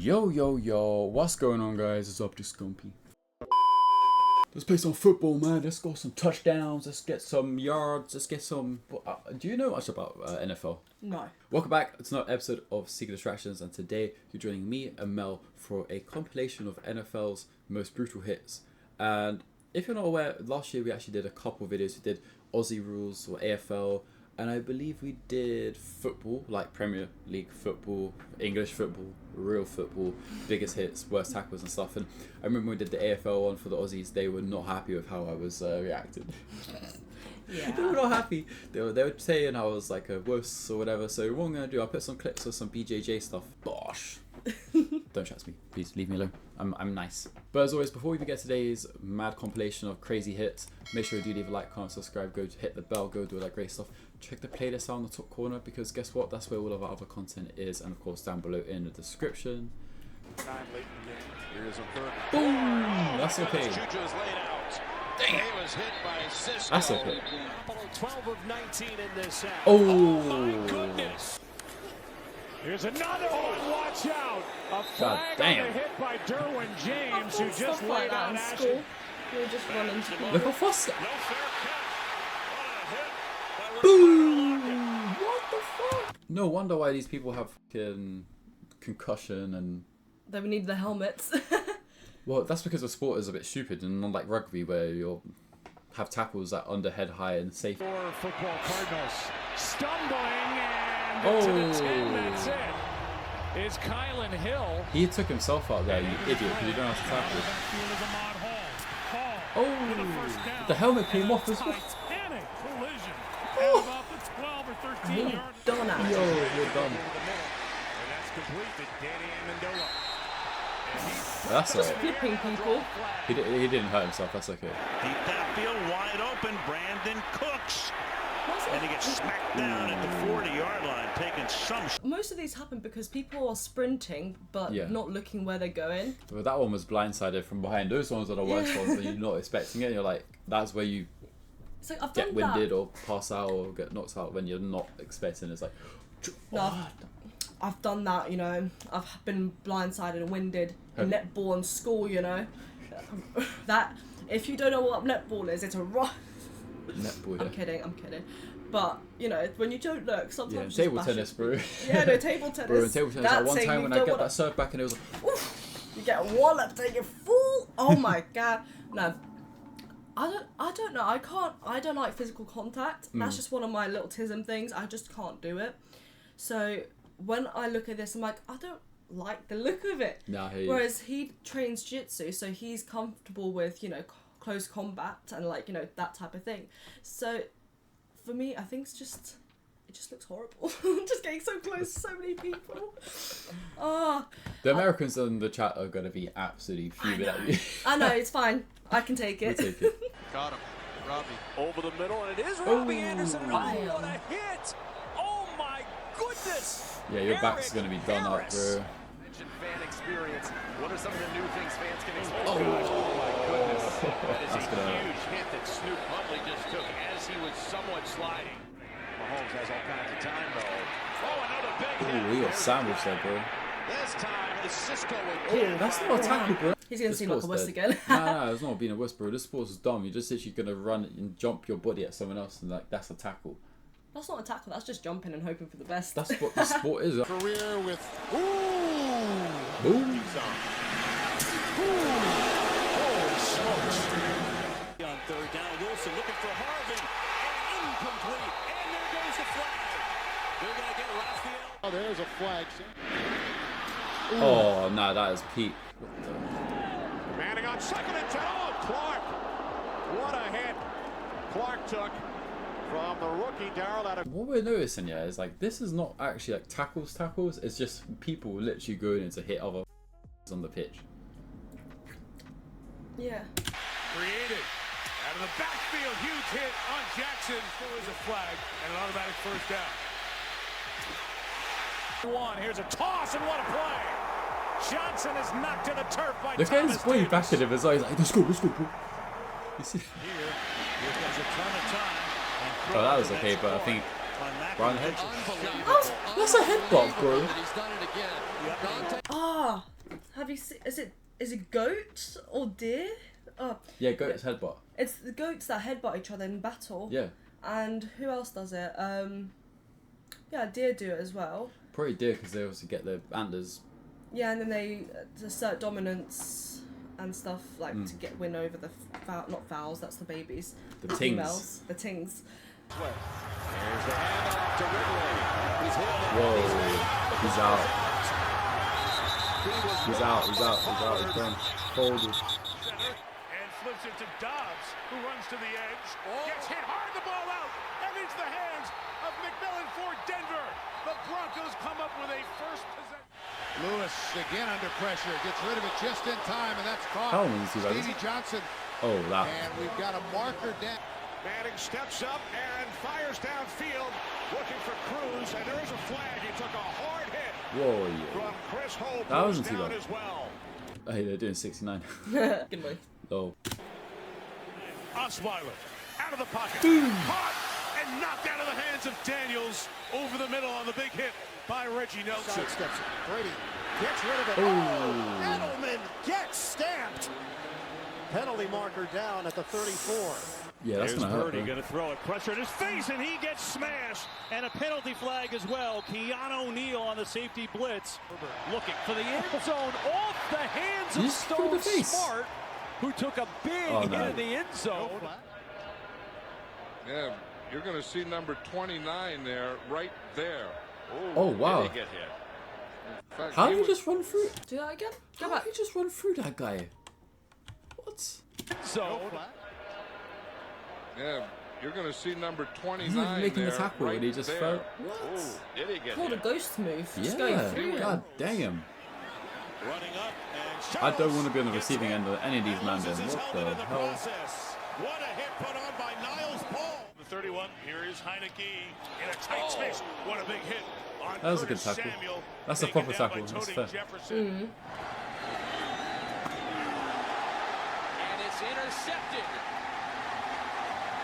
Yo, what's going on, guys? It's up to Scumpy. Let's play some football, man. Let's go some touchdowns. Let's get some yards. Let's get some... do you know much about NFL? No. Welcome back. It's another episode of Secret Distractions, and today you're joining me and Mel for a compilation of NFL's most brutal hits. And if you're not aware, last year we actually did a couple of videos. We did Aussie rules or AFL, and I believe we did football, like Premier League football, English football, real football, biggest hits, worst tackles and stuff. And I remember when we did the AFL one for the Aussies, they were not happy with how I was reacting. Yeah. They were not happy. They were saying I was like a wuss or whatever. So what I'm going to do, I'll put some clips of some BJJ stuff. Bosh. Don't trust me. Please leave me alone. I'm nice. But as always, before we begin today's mad compilation of crazy hits, make sure you do leave a like, comment, subscribe, go hit the bell, go do all that great stuff. Check the playlist out in the top corner, because guess what? That's where all of our other content is, and of course down below in the description. Boom! That's okay. Dang. That's okay. 12 of 19 in this set. Oh my goodness. Here's another one. Watch out. A flag on the hit by Derwin James, who just laid out action. We're just running to the Look how fast that. No fair catch. Boom! What the fuck? No wonder why these people have concussion and... Then we need the helmets. Well, that's because the sport is a bit stupid, and not like rugby where you'll have tackles that under head high and safe. For football Cardinals. Stumbling and to the 10, that's it. Is Kylan Hill. He took himself out there, you idiot, because you don't have to tackle. Oh, the helmet came off as well. Titanic collision at about the 12 or 13 yard Done Yo, you're done. And that's complete to Danny Amendola. That's Just alright. flipping people. He didn't hurt himself, that's okay. Deep downfield, wide open, Brandon Cooks. And he gets smacked down at the 40-yard line, taking some... Most of these happen because people are sprinting, but not looking where they're going. But that one was blindsided from behind. Those ones are the worst ones that you're not expecting it. And you're like, that's where you So I've get done winded that. or pass out or get knocked out when you're not expecting. It's like... No, I've done that, you know. I've been blindsided and winded in netball in school, you know. That, if you don't know what netball is, it's a rough... Netball, yeah. I'm kidding. But, you know, when you don't look, sometimes Yeah, you table just tennis, bro. Yeah, no, table tennis. Bro, in table tennis, at one time when I got that serve back and it was like... Oof, you get a wallop, take it full. Oh my god. No. I don't know. I don't like physical contact. That's just one of my little tism things. I just can't do it. So when I look at this, I'm like, I don't like the look of it. Nah, I hear you. Whereas he trains jiu-jitsu, so he's comfortable with, you know, close combat and like, you know, that type of thing. So for me, I think it just looks horrible. Just getting so close to so many people. The Americans in the chat are going to be absolutely fuming at you. I know, it's fine. I can take it. We'll take it. Got him. Robbie. Over the middle, and it is Robbie Anderson. And oh, what a hit! Oh my goodness! Yeah, your back's going to be done up, bro. Mentioned fan experience. What are some of the new things fans can expect? Oh. Oh my goodness. That is That's a gonna huge hit that Snoop Huntley just took as he was somewhat sliding. Mahomes has all kinds of time though. Oh, another big hit. Ooh, he got sandwiched there, bro. This time is Cisco with Oh, that's not a tackle, bro. He's going to This seem like a sport's wuss dead. again. Nah, it's not being a wuss, bro. This sport's dumb. You're just literally going to run and jump your body at someone else, and like that's a tackle. That's not a tackle, that's just jumping and hoping for the best. That's what the sport is. career with Boom. holy smokes. On third down, Wilson looking for Harvin. And incomplete. And there goes the flag. They're going to get Raphael. Oh, there's a flag. Oh, nah, that is peak. Manning on second and 10. Oh, Clark. What a hit. Clark took from the rookie Darrell out of... What we're noticing, yeah, is like this is not actually like tackles. It's just people literally going in to hit other on the pitch. Yeah. Created. Out of the backfield, huge hit on Jackson. There is a flag and an automatic first down. Here's a toss, and what a play. Johnson is knocked to the turf by Look at his Thomas boy Davis. back at him as well. He's like, let's go, bro. You see? Here comes a ton of time. Oh, that was okay, but I think Brian Hedge. Unbelievable. That's a head block, bro. He's done it again. Ah, see? Is it goat or deer? Oh, Yeah, goat's headbutt. it's the goats that headbutt each other in battle. Yeah. And who else does it? Yeah, deer do it as well. Probably deer because they obviously get their antlers. Yeah, and then they assert dominance and stuff like to get win over the not fowls. That's the babies. The The tings. females. The tings. Here's the handoff to Ridley. He's hit. Whoa. He's out. He's out. He's done. Folded. And flips it to Dobbs, who runs to the edge. Gets hit hard, the ball out, and into the hands of McMillan for Denver. The Broncos come up with a first possession. Lewis again under pressure. Gets rid of it just in time, and that's caught. How long is he, Stevie Johnson. Oh, that. And we've got a marker down. Manning steps up and fires downfield, looking for Cruz, and there is a flag. He took a hard hit Whoa, yeah. from Chris Holt, That who's wasn't too down bad. as well. Hey, they're doing 69. Good boy. Oh. Osweiler out of the pocket. Caught and knocked out of the hands of Daniels over the middle on the big hit by Reggie Nelson. Steps Brady gets rid of it. Oh. Edelman gets stamped. Penalty marker down at the 34. Yeah, that's There's going to hurt. Purdy Man. going to throw it. Pressure in his face, and he gets smashed. And a penalty flag as well. Keanu O'Neal on the safety blitz. Looking for the end zone off the hands You of just threw the Stone face. Smart, who took a big Oh, hit no. in the end zone. Yeah, you're going to see number 29 there, right there. Oh, wow. Did he get hit? In fact, How he did he was- just run through? Do that again. Go How back. did he just run through that guy? What? So Yeah, you're going to see number He's 29 not even making there, the tackle right and he just there. fell. Oh, did he get Called a hit? ghost move. Just going Yeah. through him. God damn. running up and I don't want to be on the receiving end of any of these man. Then what the hell? What a hit put on by Niles Paul. The 31. Here is Heineke in a tight space. What a big hit on That was a Curtis good tackle. Samuel. That's a Taken proper down tackle. by That's Tony fair. Jefferson. And it's intercepted.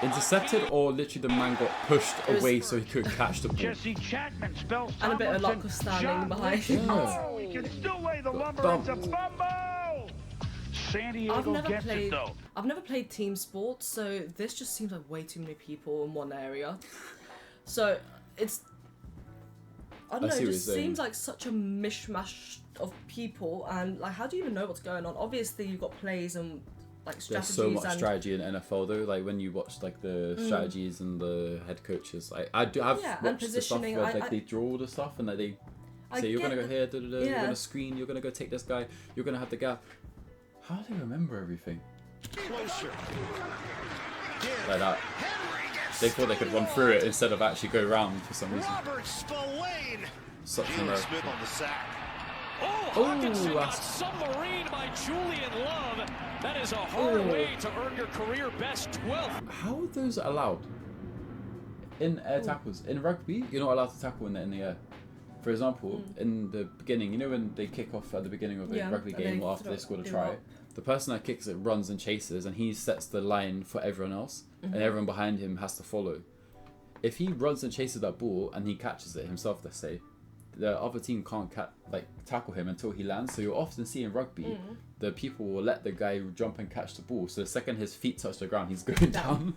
Intercepted or literally the man got pushed away so he couldn't catch the ball. Jesse Chapman spells And a bit of luck was standing behind him. Oh, he can still lay the lumber. It's a fumble. San Diego gets it though. I've never played team sports, so this just seems like way too many people in one area. So it's I don't I know, see it what just you're saying. seems like such a mishmash of people, and like how do you even know what's going on? Obviously you've got plays and like There's strategies so much and strategy in NFL though. Like when you watch like the strategies and the head coaches, like I've Yeah, and watched the stuff positioning, where I- like they draw the stuff and like they I say you're gonna get go the- here, da, da, da, you're yeah. gonna screen, you're gonna go take this guy, you're gonna have the gap. How do they remember everything Closer. like that? They thought they could run through it instead of actually go around for some reason. Robert Spillane. Such Geno a Smith on the sack. Oh, Hawkinson got submarined by Julian Love. That is a hard way to earn your career best 12th. How are those allowed? In air tackles. In rugby, you're not allowed to tackle in the air. For example, in the beginning, you know when they kick off at the beginning of a Yeah, rugby and game they or after throw- they scored a do try, up. the person that kicks it runs and chases and he sets the line for everyone else and everyone behind him has to follow. If he runs and chases that ball and he catches it himself, let's say, the other team can't tackle him until he lands. So you'll often see in rugby, the people will let the guy jump and catch the ball. So the second his feet touch the ground, he's going down.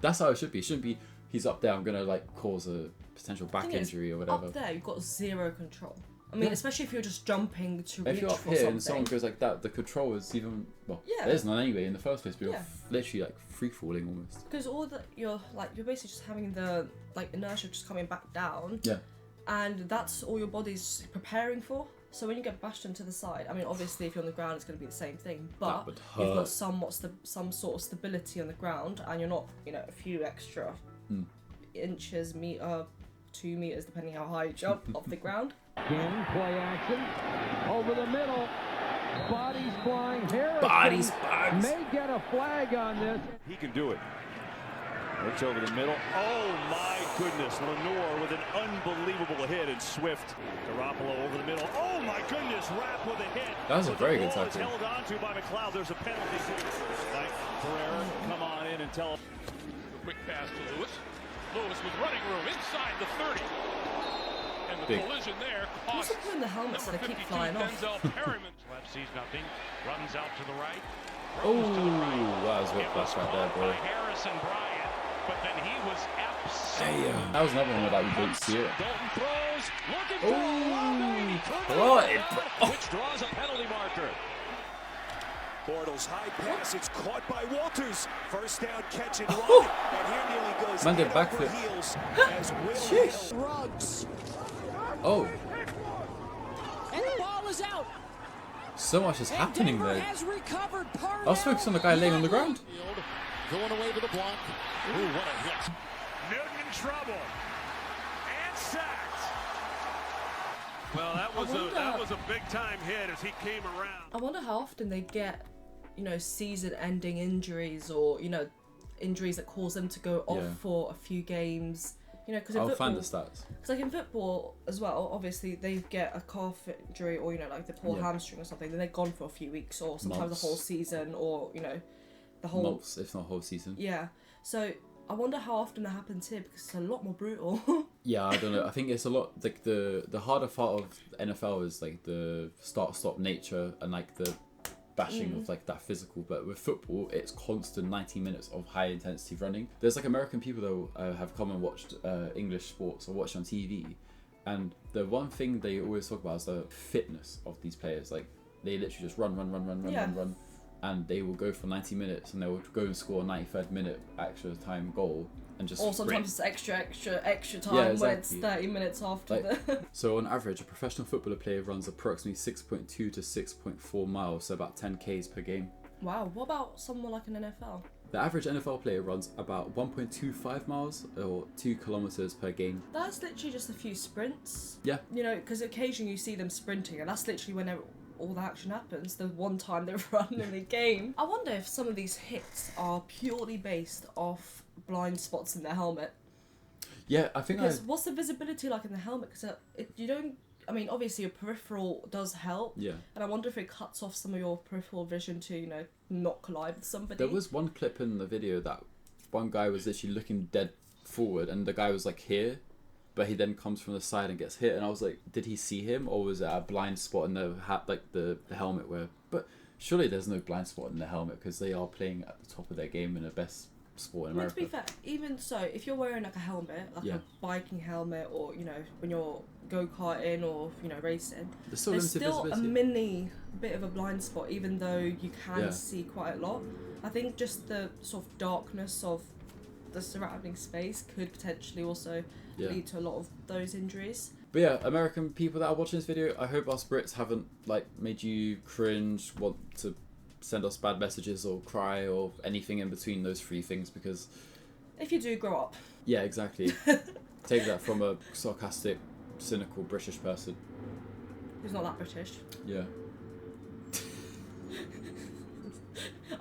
That's how it should be. It shouldn't be he's up there, I'm gonna like cause a potential back thing is, injury or whatever. Up there, you've got zero control. I mean, Yeah. especially if you're just jumping to If reach you're up for here something. and someone goes like that, the control is even Yeah. there's none anyway in the first place. But you're Yeah. literally like free falling almost. Because all that you're basically just having the like inertia just coming back down. Yeah. And that's all your body's preparing for. So when you get bashed into the side, I mean, obviously if you're on the ground, it's going to be the same thing. But would you've hurt. got some sort of stability on the ground, and you're not, a few extra inches, meter, 2 meters, depending how high you jump off the ground. Again, play action. Over the middle. Bodies flying. Harrison Bodies. may get a flag on this. He can do it. Looks over the middle. Oh my goodness. Lenore with an unbelievable hit and Swift. Garoppolo over the middle. Oh my goodness. Rapp with a hit. That was a But very the good ball is tackle. held onto by McLeod. There's a penalty. Like Pereira, come on in and tell him. Quick pass to Lewis. Lewis with running room inside the 30. And the Big. collision there What's cost the point in the helmets number that keep 52 flying off? Denzel Perryman. Left sees nothing. Runs out to the right. Oh, that was a bit flash right there, bro. Harrison Bryant, but then he was absolutely. Damn. That was another one where like, you don't see it. Dalton throws, looking for which draws a penalty marker. Bortles high pass, it's caught by Walters. First down catch and run. And here nearly goes Man did head over backflip. heels as Will Ruggs. Oh, And the ball is out. so much is happening Denver there. has recovered I was focused on the guy laying on the ground. Going away with a block. Ooh, what a hit. Newton in trouble. And sacked. Well, that was a big time hit as he came around. I wonder how often they get, season-ending injuries or, injuries that cause them to go off for a few games. Because I'll find the stats. Because like in football as well, obviously they get a calf injury or like they pull a hamstring or something, then they're gone for a few weeks or sometimes Months. the whole season or the whole Months, if not whole season. Yeah. So I wonder how often that happens here because it's a lot more brutal. Yeah, I don't know. I think it's a lot like the harder part of NFL is like the start-stop nature and like the bashing of like that physical, but with football it's constant 90 minutes of high intensity running. There's like American people that have come and watched English sports or watched on TV, and the one thing they always talk about is the fitness of these players. Like they literally just run, and they will go for 90 minutes and they will go and score a 93rd minute extra time goal and just or sometimes it's extra time Yeah, when it's exactly. 30 minutes after Like, so on average, a professional footballer player runs approximately 6.2 to 6.4 miles, so about 10 k's per game. Wow, what about someone like an NFL? The average NFL player runs about 1.25 miles or 2 kilometers per game. That's literally just a few sprints. Yeah. Because occasionally you see them sprinting and that's literally when all the action happens, the one time they run in the game. I wonder if some of these hits are purely based off blind spots in their helmet. Yeah, I think Because what's the visibility like in the helmet? Because you don't. I mean, obviously your peripheral does help. Yeah. And I wonder if it cuts off some of your peripheral vision to not collide with somebody. There was one clip in the video that one guy was literally looking dead forward, and the guy was like here, but he then comes from the side and gets hit, and I was like, did he see him, or was it a blind spot in the the helmet where? But surely there's no blind spot in the helmet because they are playing at the top of their game in the best sport in America. To be fair, even so, if you're wearing like a helmet, like a biking helmet, or when you're go-karting or racing, there's still a mini bit of a blind spot, even though you can see quite a lot. I think just the sort of darkness of the surrounding space could potentially also lead to a lot of those injuries. But yeah, American people that are watching this video, I hope us Brits haven't made you cringe, want to send us bad messages or cry or anything in between those three things, because if you do grow up. Yeah, exactly. Take that from a sarcastic, cynical British person. Who's not that British. Yeah.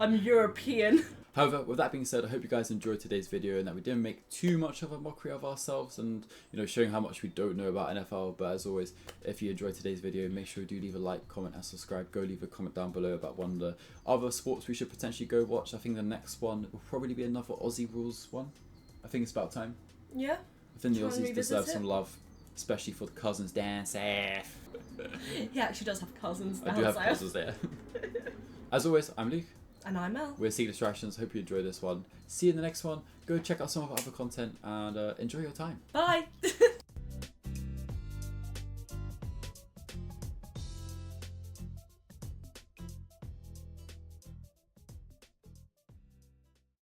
I'm European. However, with that being said, I hope you guys enjoyed today's video and that we didn't make too much of a mockery of ourselves and, showing how much we don't know about NFL. But as always, if you enjoyed today's video, make sure you do leave a like, comment and subscribe. Go leave a comment down below about one of the other sports we should potentially go watch. I think the next one will probably be another Aussie rules one. I think it's about time. Yeah. I think the Aussies deserve some love, especially for the cousins down south. He actually does have cousins down I do have south. cousins there. As always, I'm Luke. And I'm Mel. We're Seek Distractions. Hope you enjoyed this one. See you in the next one. Go check out some of our other content and enjoy your time. Bye.